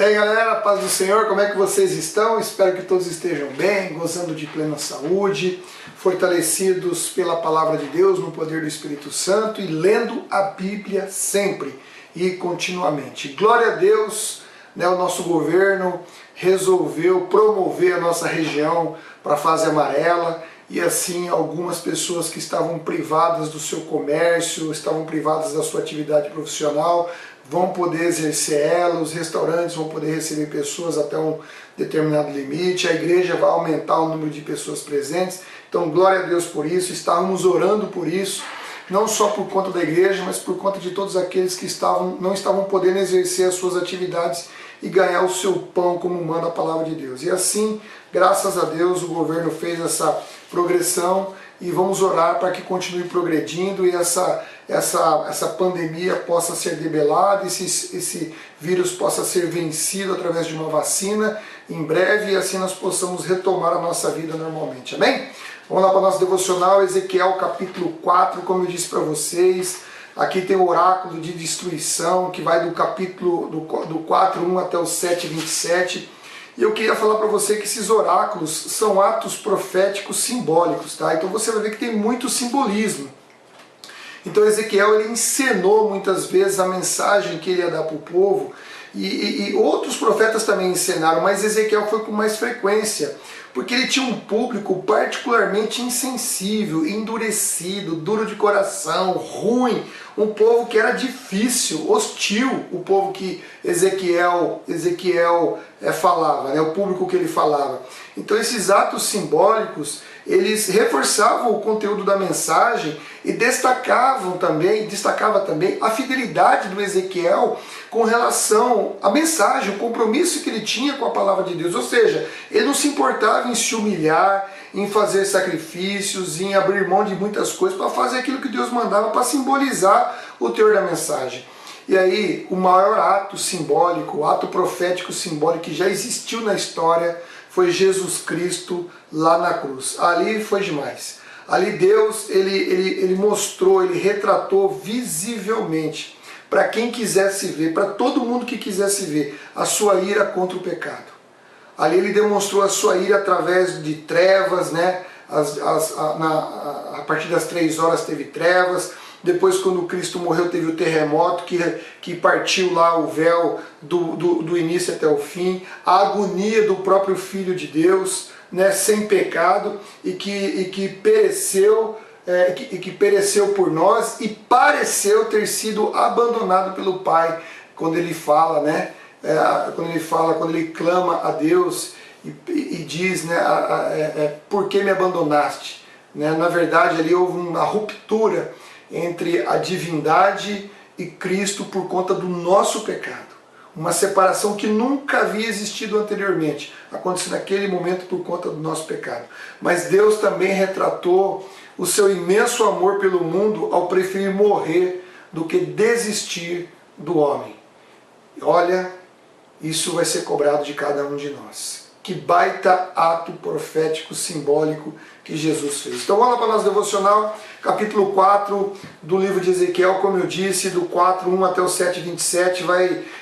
aí galera, paz do Senhor, como é que vocês estão? Espero que todos estejam bem, gozando de plena saúde, fortalecidos pela palavra de Deus, no poder do Espírito Santo e lendo a Bíblia sempre e continuamente. Glória a Deus, né, o nosso governo resolveu promover a nossa região para a fase amarela e assim algumas pessoas que estavam privadas do seu comércio, estavam privadas da sua atividade profissional, vão poder exercer ela, os restaurantes vão poder receber pessoas até um determinado limite, a igreja vai aumentar o número de pessoas presentes, então glória a Deus por isso, estávamos orando por isso, não só por conta da igreja, mas por conta de todos aqueles que não estavam podendo exercer as suas atividades e ganhar o seu pão como manda a palavra de Deus. E assim, graças a Deus, o governo fez essa progressão e vamos orar para que continue progredindo e essa pandemia possa ser debelada, esse vírus possa ser vencido através de uma vacina em breve e assim nós possamos retomar a nossa vida normalmente. Amém? Vamos lá para o nosso devocional, Ezequiel capítulo 4, como eu disse para vocês, aqui tem o oráculo de destruição que vai do capítulo do 4:1 até o 7:27. E eu queria falar para você que esses oráculos são atos proféticos simbólicos, tá? Então você vai ver que tem muito simbolismo. Então Ezequiel ele encenou muitas vezes a mensagem que ele ia dar para o povo, e outros profetas também encenaram, mas Ezequiel foi com mais frequência, porque ele tinha um público particularmente insensível, endurecido, duro de coração, ruim, um povo que era difícil, hostil, o povo que Ezequiel falava, né? O público que ele falava. Então esses atos simbólicos, eles reforçavam o conteúdo da mensagem e destacava também a fidelidade do Ezequiel com relação à mensagem, o compromisso que ele tinha com a palavra de Deus. Ou seja, ele não se importava em se humilhar, em fazer sacrifícios, em abrir mão de muitas coisas para fazer aquilo que Deus mandava, para simbolizar o teor da mensagem. E aí, o maior ato simbólico, o ato profético simbólico que já existiu na história foi Jesus Cristo lá na cruz. Ali foi demais. Ali Deus, ele mostrou, ele retratou visivelmente, para quem quisesse ver, para todo mundo que quisesse ver, a sua ira contra o pecado. Ali ele demonstrou a sua ira através de trevas, né? A partir das 3 horas teve trevas. Depois, quando Cristo morreu, teve o terremoto que partiu lá o véu do início até o fim. A agonia do próprio Filho de Deus, né, sem pecado, e que pereceu por nós e pareceu ter sido abandonado pelo Pai. Quando ele fala, né, quando ele clama a Deus e diz, né, por que me abandonaste? Né, na verdade, ali houve uma ruptura entre a divindade e Cristo por conta do nosso pecado. Uma separação que nunca havia existido anteriormente. Aconteceu naquele momento por conta do nosso pecado. Mas Deus também retratou o seu imenso amor pelo mundo ao preferir morrer do que desistir do homem. Olha, isso vai ser cobrado de cada um de nós. Que baita ato profético simbólico que Jesus fez. Então vamos lá para o nosso devocional, capítulo 4 do livro de Ezequiel, como eu disse, do 4:1 até o 7:27,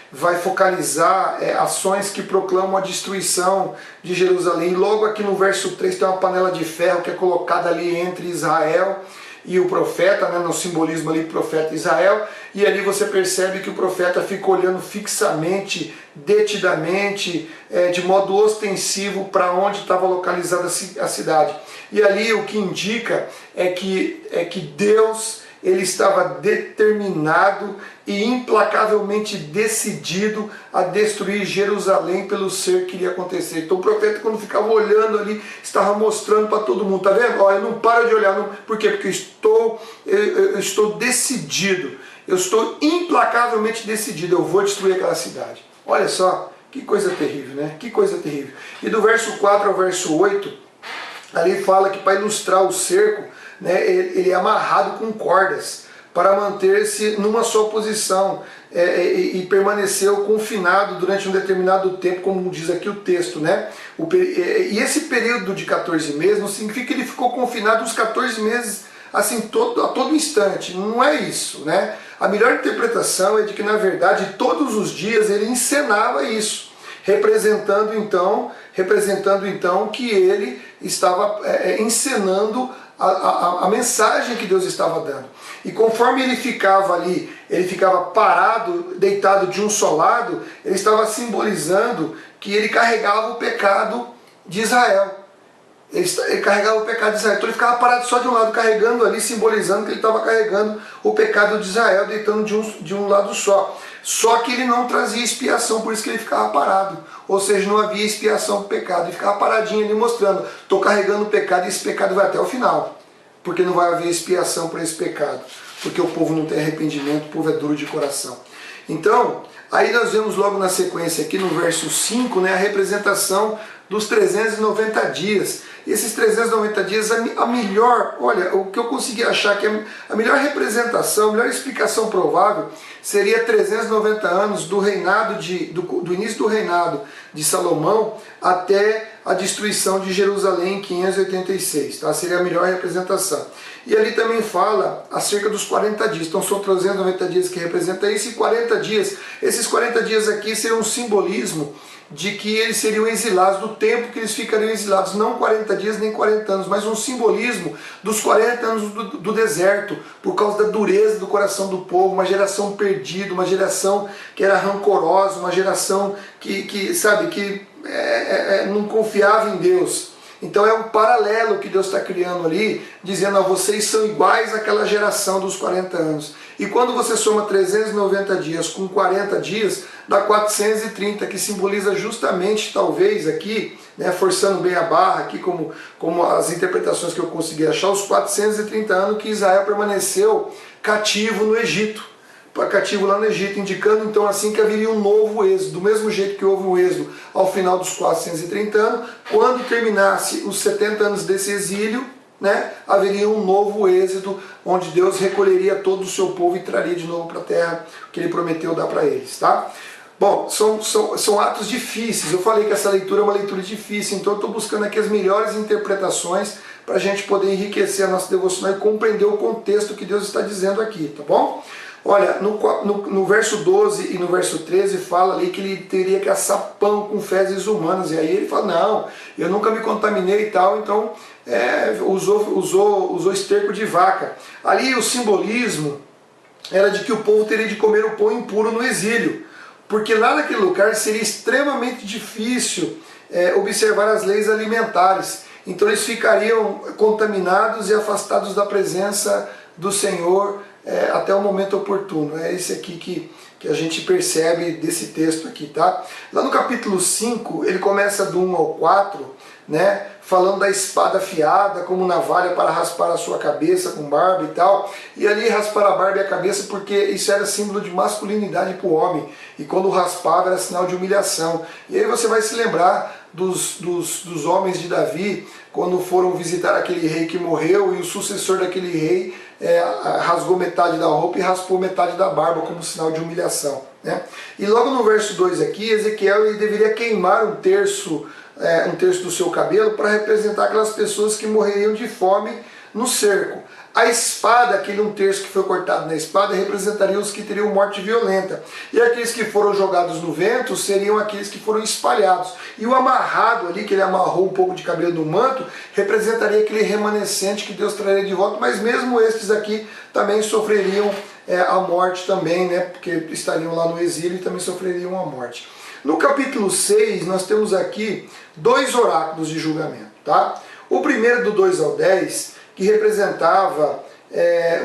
vai focalizar ações que proclamam a destruição de Jerusalém. Logo aqui no verso 3 tem uma panela de ferro que é colocada ali entre Israel e o profeta, né, no simbolismo ali, profeta Israel, e ali você percebe que o profeta fica olhando fixamente, detidamente, de modo ostensivo para onde estava localizada a cidade. E ali o que indica é que Deus ele estava determinado e implacavelmente decidido a destruir Jerusalém pelo ser que iria acontecer. Então o profeta, quando ficava olhando ali, estava mostrando para todo mundo, tá vendo? Ó, eu não paro de olhar, não. Por quê? Porque eu estou decidido, eu estou implacavelmente decidido, eu vou destruir aquela cidade. Olha só, que coisa terrível, né? Que coisa terrível. E do verso 4 ao verso 8, ali fala que para ilustrar o cerco, né, ele é amarrado com cordas para manter-se numa só posição e permaneceu confinado durante um determinado tempo, como diz aqui o texto, né? E esse período de 14 meses não significa que ele ficou confinado uns 14 meses assim, a todo instante. Não é isso, né? A melhor interpretação é de que, na verdade, todos os dias ele encenava isso. representando então que ele estava encenando a mensagem que Deus estava dando. E conforme ele ficava ali, ele ficava parado, deitado de um só lado, ele estava simbolizando que ele carregava o pecado de Israel. Ele carregava o pecado de Israel. Então ele ficava parado só de um lado, carregando ali, simbolizando que ele estava carregando o pecado de Israel, deitando de um lado só. Só que ele não trazia expiação, por isso que ele ficava parado. Ou seja, não havia expiação do pecado. Ele ficava paradinho ali mostrando, estou carregando o pecado e esse pecado vai até o final. Porque não vai haver expiação para esse pecado. Porque o povo não tem arrependimento, o povo é duro de coração. Então, aí nós vemos logo na sequência aqui no verso 5, né, a representação dos 390 dias. Esses 390 dias, a melhor, olha, o que eu consegui achar que a melhor representação, a melhor explicação provável seria 390 anos do reinado do início do reinado de Salomão até a destruição de Jerusalém em 586, tá? Seria a melhor representação. E ali também fala acerca dos 40 dias, então são 390 dias que representa isso, e 40 dias, esses 40 dias aqui seriam um simbolismo de que eles seriam exilados, do tempo que eles ficariam exilados, não 40 dias nem 40 anos, mas um simbolismo dos 40 anos do deserto, por causa da dureza do coração do povo, uma geração perdida, uma geração que era rancorosa, uma geração que não confiava em Deus. Então é um paralelo que Deus está criando ali, dizendo, vocês são iguais àquela geração dos 40 anos. E quando você soma 390 dias com 40 dias, dá 430, que simboliza justamente, talvez aqui, né, forçando bem a barra, aqui como as interpretações que eu consegui achar, os 430 anos que Israel permaneceu cativo no Egito. Cativo lá no Egito, indicando então assim que haveria um novo êxodo, do mesmo jeito que houve um êxodo ao final dos 430 anos, quando terminasse os 70 anos desse exílio, né, haveria um novo êxodo, onde Deus recolheria todo o seu povo e traria de novo para a terra que ele prometeu dar para eles, tá? Bom, são atos difíceis, eu falei que essa leitura é uma leitura difícil, então eu estou buscando aqui as melhores interpretações para a gente poder enriquecer a nossa devocional e compreender o contexto que Deus está dizendo aqui, tá bom? Olha, no verso 12 e no verso 13 fala ali que ele teria que assar pão com fezes humanas, e aí ele fala, não, eu nunca me contaminei e tal, então usou esterco de vaca. Ali o simbolismo era de que o povo teria de comer o pão impuro no exílio, porque lá naquele lugar seria extremamente difícil observar as leis alimentares, então eles ficariam contaminados e afastados da presença do Senhor até o momento oportuno. É esse aqui que a gente percebe desse texto aqui, tá? Lá no capítulo 5, ele começa do 1 ao 4, né, falando da espada afiada como navalha para raspar a sua cabeça com barba e tal, e ali raspar a barba e a cabeça porque isso era símbolo de masculinidade para o homem, e quando raspava era sinal de humilhação. E aí você vai se lembrar dos homens de Davi, quando foram visitar aquele rei que morreu, e o sucessor daquele rei rasgou metade da roupa e raspou metade da barba como sinal de humilhação, né? E logo no verso 2 aqui, Ezequiel ele deveria queimar um terço do seu cabelo para representar aquelas pessoas que morreriam de fome no cerco. A espada, aquele um terço que foi cortado na espada, representaria os que teriam morte violenta. E aqueles que foram jogados no vento seriam aqueles que foram espalhados. E o amarrado ali, que ele amarrou um pouco de cabelo no manto, representaria aquele remanescente que Deus traria de volta. Mas mesmo estes aqui também sofreriam a morte também, né? Porque estariam lá no exílio e também sofreriam a morte. No capítulo 6, nós temos aqui 2 oráculos de julgamento, tá? O primeiro do 2 ao 10, que representava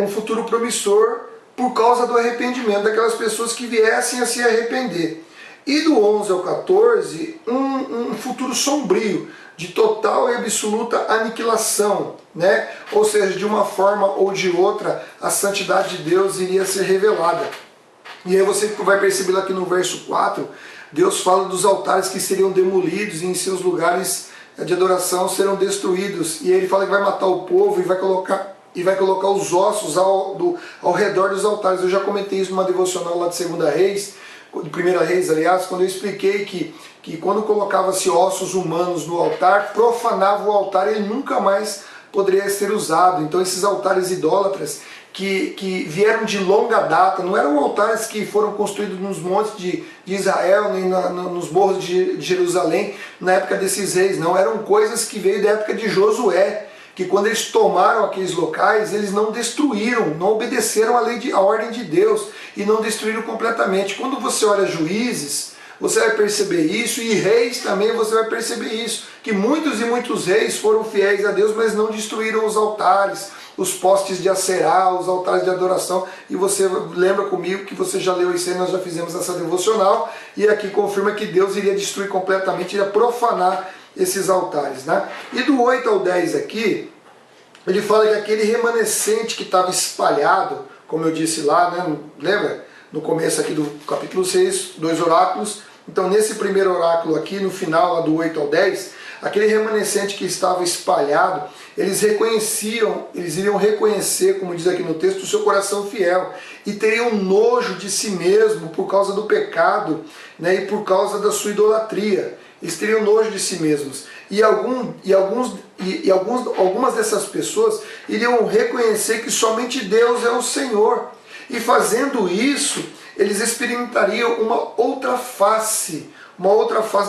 um futuro promissor por causa do arrependimento, daquelas pessoas que viessem a se arrepender. E do 11 ao 14, um futuro sombrio, de total e absoluta aniquilação, né? Ou seja, de uma forma ou de outra, a santidade de Deus iria ser revelada. E aí você vai perceber aqui no verso 4, Deus fala dos altares que seriam demolidos e em seus lugares de adoração serão destruídos. E ele fala que vai matar o povo e vai colocar os ossos ao redor dos altares. Eu já comentei isso numa devocional lá de 2 Reis, de 1 Reis, aliás, quando eu expliquei que quando colocava-se ossos humanos no altar, profanava o altar e ele nunca mais poderia ser usado. Então esses altares idólatras que vieram de longa data, não eram altares que foram construídos nos montes de Israel, nem nos morros de Jerusalém, na época desses reis, não, eram coisas que veio da época de Josué, que quando eles tomaram aqueles locais, eles não destruíram, não obedeceram a ordem de Deus, e não destruíram completamente. Quando você olha Juízes, você vai perceber isso, e Reis também você vai perceber isso, que muitos e muitos reis foram fiéis a Deus, mas não destruíram os altares, os postes de Aserá, os altares de adoração, e você lembra comigo que você já leu isso aí, nós já fizemos essa devocional, e aqui confirma que Deus iria destruir completamente, iria profanar esses altares, né? E do 8 ao 10 aqui, ele fala que aquele remanescente que estava espalhado, como eu disse lá, né? Lembra? No começo aqui do capítulo 6, 2 oráculos. Então nesse primeiro oráculo aqui, no final lá do 8 ao 10, aquele remanescente que estava espalhado, eles iriam reconhecer, como diz aqui no texto, o seu coração fiel, e teriam nojo de si mesmo por causa do pecado, né? E por causa da sua idolatria. Eles teriam nojo de si mesmos. E algumas dessas pessoas iriam reconhecer que somente Deus é o Senhor. E fazendo isso, eles experimentariam uma outra face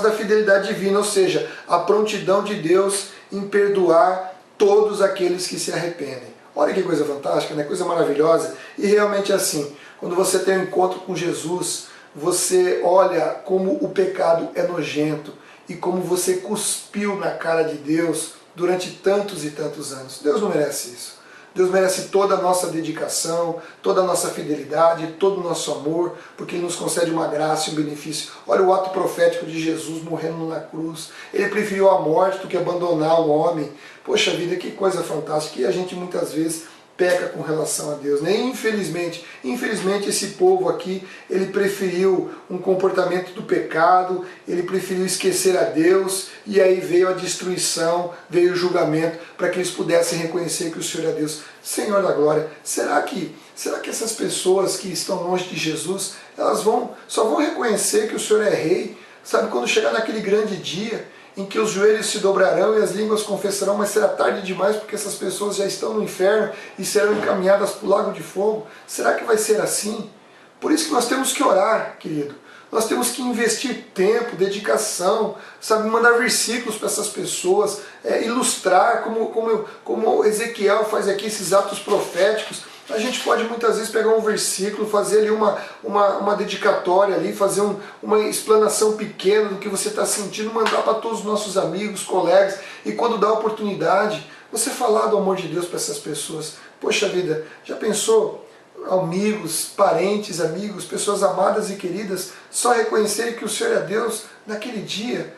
da fidelidade divina, ou seja, a prontidão de Deus em perdoar todos aqueles que se arrependem. Olha que coisa fantástica, né? Coisa maravilhosa. E realmente é assim, quando você tem um encontro com Jesus, você olha como o pecado é nojento, e como você cuspiu na cara de Deus durante tantos e tantos anos. Deus não merece isso. Deus merece toda a nossa dedicação, toda a nossa fidelidade, todo o nosso amor, porque Ele nos concede uma graça e um benefício. Olha o ato profético de Jesus morrendo na cruz. Ele preferiu a morte do que abandonar o homem. Poxa vida, que coisa fantástica. E a gente muitas vezes peca com relação a Deus, né? Infelizmente esse povo aqui, ele preferiu um comportamento do pecado, ele preferiu esquecer a Deus, e aí veio a destruição, veio o julgamento, para que eles pudessem reconhecer que o Senhor é Deus. Senhor da glória, será que essas pessoas que estão longe de Jesus, elas só vão reconhecer que o Senhor é Rei, sabe, quando chegar naquele grande dia, em que os joelhos se dobrarão e as línguas confessarão, mas será tarde demais porque essas pessoas já estão no inferno e serão encaminhadas para o lago de fogo? Será que vai ser assim? Por isso que nós temos que orar, querido. Nós temos que investir tempo, dedicação, sabe, mandar versículos para essas pessoas, ilustrar, como Ezequiel faz aqui, esses atos proféticos. A gente pode muitas vezes pegar um versículo, fazer ali uma dedicatória ali, fazer uma explanação pequena do que você está sentindo, mandar para todos os nossos amigos, colegas, e quando dá a oportunidade, você falar do amor de Deus para essas pessoas. Poxa vida, já pensou? Amigos, parentes, amigos, pessoas amadas e queridas, só reconhecerem que o Senhor é Deus, naquele dia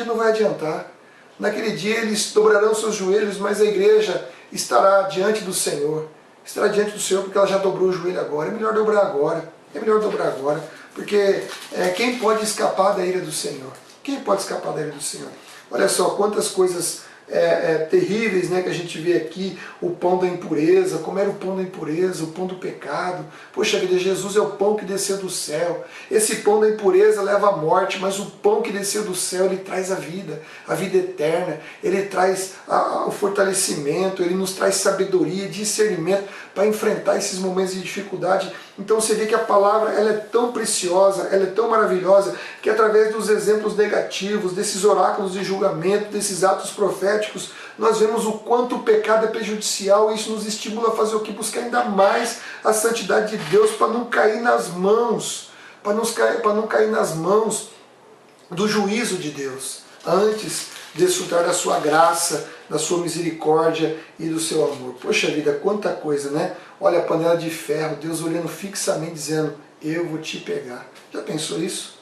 não vai adiantar. Naquele dia eles dobrarão seus joelhos, mas a igreja estará diante do Senhor. Estará diante do Senhor porque ela já dobrou o joelho agora. É melhor dobrar agora. Porque quem pode escapar da ira do Senhor? Quem pode escapar da ira do Senhor? Olha só quantas coisas terríveis, né, que a gente vê aqui, o pão da impureza, como era o pão da impureza, o pão do pecado. Poxa vida, Jesus é o pão que desceu do céu. Esse pão da impureza leva à morte, mas o pão que desceu do céu, ele traz a vida eterna, ele traz o fortalecimento, ele nos traz sabedoria, discernimento para enfrentar esses momentos de dificuldade. Então você vê que a palavra ela é tão preciosa, ela é tão maravilhosa, que através dos exemplos negativos, desses oráculos de julgamento, desses atos proféticos, nós vemos o quanto o pecado é prejudicial, e isso nos estimula a fazer o que? Buscar ainda mais a santidade de Deus, para não cair nas mãos, do juízo de Deus, antes de desfrutar da sua graça, da sua misericórdia e do seu amor. Poxa vida, quanta coisa, né? Olha a panela de ferro, Deus olhando fixamente, dizendo, eu vou te pegar. Já pensou isso?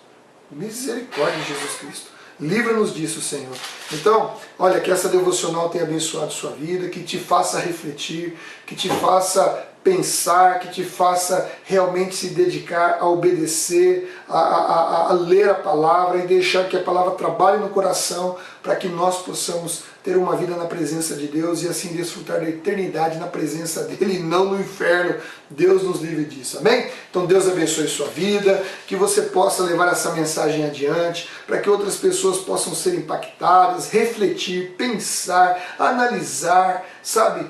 Misericórdia de Jesus Cristo. Livra-nos disso, Senhor. Então, olha, que essa devocional tenha abençoado sua vida, que te faça refletir, que te faça pensar, que te faça realmente se dedicar a obedecer, a ler a palavra e deixar que a palavra trabalhe no coração, para que nós possamos ter uma vida na presença de Deus e assim desfrutar da eternidade na presença dEle e não no inferno. Deus nos livre disso, amém? Então Deus abençoe sua vida, que você possa levar essa mensagem adiante, para que outras pessoas possam ser impactadas, refletir, pensar, analisar, sabe?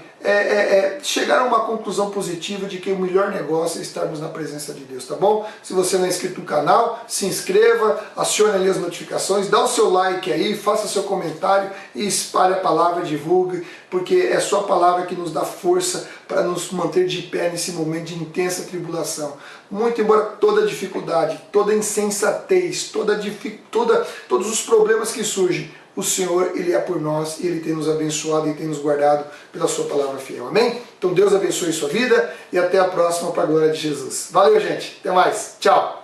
chegar a uma conclusão positiva de que o melhor negócio é estarmos na presença de Deus, tá bom? Se você não é inscrito no canal, se inscreva, acione ali as notificações, dá o seu like aí, faça seu comentário e espalhe a palavra, divulgue, porque é só a palavra que nos dá força para nos manter de pé nesse momento de intensa tribulação. Muito embora toda dificuldade, toda insensatez, todos os problemas que surgem, o Senhor, Ele é por nós e Ele tem nos abençoado e tem nos guardado pela sua palavra fiel. Amém? Então Deus abençoe sua vida e até a próxima para a glória de Jesus. Valeu, gente. Até mais. Tchau.